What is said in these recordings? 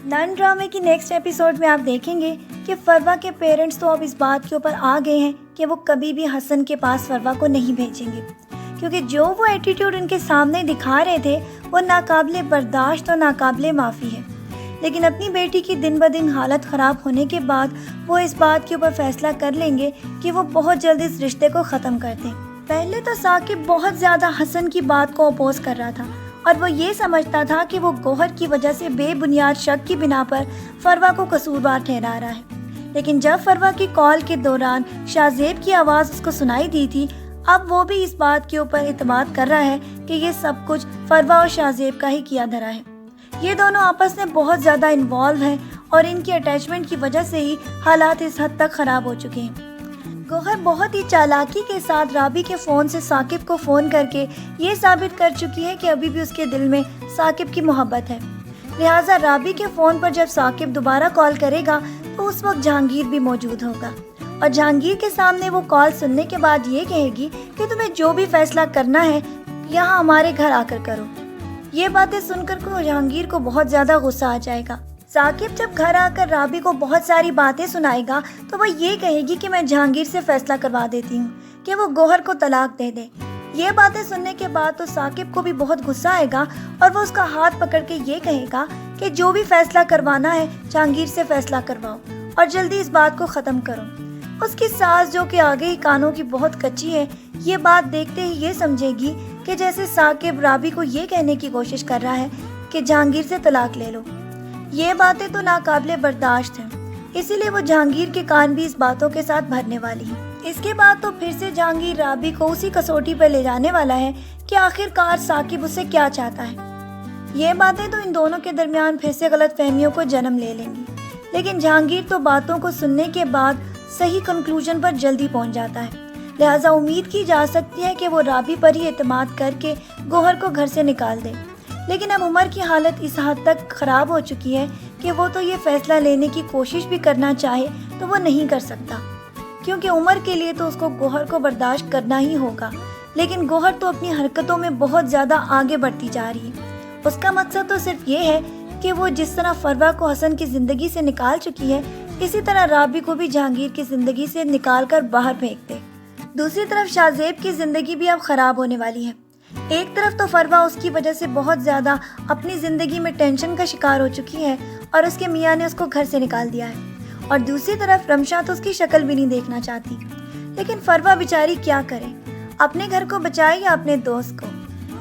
نان ڈرامے کی next episode میں آپ دیکھیں گے کہ فروا کے پیرنٹس تو اب اس بات کے اوپر آ گئے ہیں کہ وہ کبھی بھی حسن کے پاس فروا کو نہیں بھیجیں گے، کیونکہ جو وہ ایٹیٹیوڈ ان کے سامنے دکھا رہے تھے وہ ناقابل برداشت اور ناقابل معافی ہے۔ لیکن اپنی بیٹی کی دن بدن حالت خراب ہونے کے بعد وہ اس بات کے اوپر فیصلہ کر لیں گے کہ وہ بہت جلد اس رشتے کو ختم کر دیں۔ پہلے تو ثاقب بہت زیادہ حسن کی بات کو اپوز کر رہا تھا اور وہ یہ سمجھتا تھا کہ وہ گوہر کی وجہ سے بے بنیاد شک کی بنا پر فروا کو قصوروار ٹھہرا رہا ہے۔ لیکن جب فروا کی کال کے دوران شاہ زیب کی آواز اس کو سنائی دی تھی، اب وہ بھی اس بات کے اوپر اعتماد کر رہا ہے کہ یہ سب کچھ فروا اور شاہ زیب کا ہی کیا دھرا ہے۔ یہ دونوں آپس میں بہت زیادہ انوالو ہیں اور ان کی اٹیچمنٹ کی وجہ سے ہی حالات اس حد تک خراب ہو چکے ہیں۔ گوہر بہت ہی چالاکی کے ساتھ رابی کے فون سے ثاقب کو فون کر کے یہ ثابت کر چکی ہے کہ ابھی بھی اس کے دل میں ثاقب کی محبت ہے، لہٰذا رابی کے فون پر جب ثاقب دوبارہ کال کرے گا تو اس وقت جہانگیر بھی موجود ہوگا اور جہانگیر کے سامنے وہ کال سننے کے بعد یہ کہے گی کہ تمہیں جو بھی فیصلہ کرنا ہے یہاں ہمارے گھر آ کر کرو۔ یہ باتیں سن کر جہانگیر کو بہت زیادہ غصہ آ جائے گا۔ ثاقب جب گھر آ کر رابی کو بہت ساری باتیں سنائے گا تو وہ یہ کہے گی کہ میں جہانگیر سے فیصلہ کروا دیتی ہوں کہ وہ گوہر کو طلاق دے دے۔ یہ باتیں سننے کے بعد تو ثاقب کو بھی بہت غصہ آئے گا اور وہ اس کا ہاتھ پکڑ کے یہ کہے گا کہ جو بھی فیصلہ کروانا ہے جہانگیر سے فیصلہ کرواؤ اور جلدی اس بات کو ختم کرو۔ اس کی ساس جو کہ آگے ہی کانوں کی بہت کچی ہے، یہ بات دیکھتے ہی یہ سمجھے گی کہ جیسے ثاقب رابی کو یہ کہنے کی کوشش کر رہا ہے کہ جہانگیر سے طلاق لے لو۔ یہ باتیں تو ناقابل برداشت ہیں، اسی لیے وہ جہانگیر کے کان بھی اس باتوں کے ساتھ بھرنے والی ہیں۔ اس کے بعد تو پھر سے جہانگیر رابی کو اسی کسوٹی پر لے جانے والا ہے کہ آخر کار ثاقب اسے کیا چاہتا ہے۔ یہ باتیں تو ان دونوں کے درمیان پھر سے غلط فہمیوں کو جنم لے لیں گی، لیکن جہانگیر تو باتوں کو سننے کے بعد صحیح کنکلوژن پر جلدی پہنچ جاتا ہے، لہٰذا امید کی جا سکتی ہے کہ وہ رابی پر ہی اعتماد کر کے گوہر کو گھر سے نکال دے۔ لیکن اب عمر کی حالت اس حد تک خراب ہو چکی ہے کہ وہ تو یہ فیصلہ لینے کی کوشش بھی کرنا چاہے تو وہ نہیں کر سکتا، کیونکہ عمر کے لیے تو اس کو گوہر کو برداشت کرنا ہی ہوگا۔ لیکن گوہر تو اپنی حرکتوں میں بہت زیادہ آگے بڑھتی جا رہی ہے۔ اس کا مقصد تو صرف یہ ہے کہ وہ جس طرح فروا کو حسن کی زندگی سے نکال چکی ہے، اسی طرح رابی کو بھی جہانگیر کی زندگی سے نکال کر باہر پھینک دے۔ دوسری طرف شاہ زیب کی زندگی بھی اب خراب ہونے والی ہے۔ ایک طرف تو فروا اس کی وجہ سے بہت زیادہ اپنی زندگی میں ٹینشن کا شکار ہو چکی ہے اور اس کے میاں نے اس کو گھر سے نکال دیا ہے، اور دوسری طرف رمشا تو اس کی شکل بھی نہیں دیکھنا چاہتی۔ لیکن فروا بیچاری کیا کرے، اپنے گھر کو بچائے یا اپنے دوست کو؟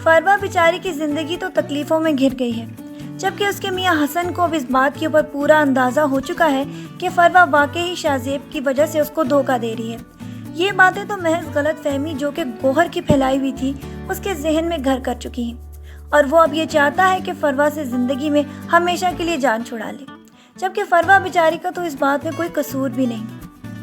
فروا بیچاری کی زندگی تو تکلیفوں میں گھر گئی ہے، جبکہ اس کے میاں حسن کو اب اس بات کے اوپر پورا اندازہ ہو چکا ہے کہ فروا واقعی شاہ زیب کی وجہ سے اس کو دھوکہ دے رہی ہے۔ یہ باتیں تو محض غلط فہمی جو کہ گوہر کی پھیلائی ہوئی تھی اس کے ذہن میں گھر کر چکی ہیں، اور وہ اب یہ چاہتا ہے کہ فروا سے زندگی میں ہمیشہ کے لیے جان چھڑا لے، جبکہ فروا بیچاری کا تو اس بات میں کوئی قصور بھی نہیں۔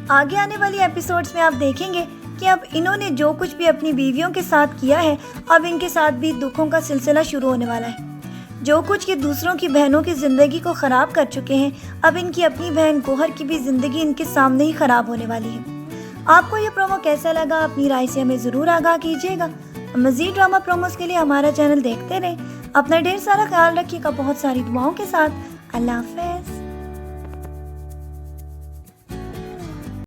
آگے آنے والی ایپیسوڈز میں آپ دیکھیں گے کہ اب انہوں نے جو کچھ بھی اپنی بیویوں کے ساتھ کیا ہے، اب ان کے ساتھ بھی دکھوں کا سلسلہ شروع ہونے والا ہے۔ جو کچھ یہ دوسروں کی بہنوں کی زندگی کو خراب کر چکے ہیں، اب ان کی اپنی بہن گوہر کی بھی زندگی ان کے سامنے ہی خراب ہونے والی ہے۔ آپ کو یہ پرومو کیسا لگا؟ اپنی رائے سے ہمیں ضرور آگاہ کیجیے گا۔ مزید ڈرامہ پروموز کے لیے ہمارا چینل دیکھتے رہیں۔ اپنا ڈھیر سارا خیال رکھیے گا، بہت ساری دعاؤں کے ساتھ۔ اللہ حافظ۔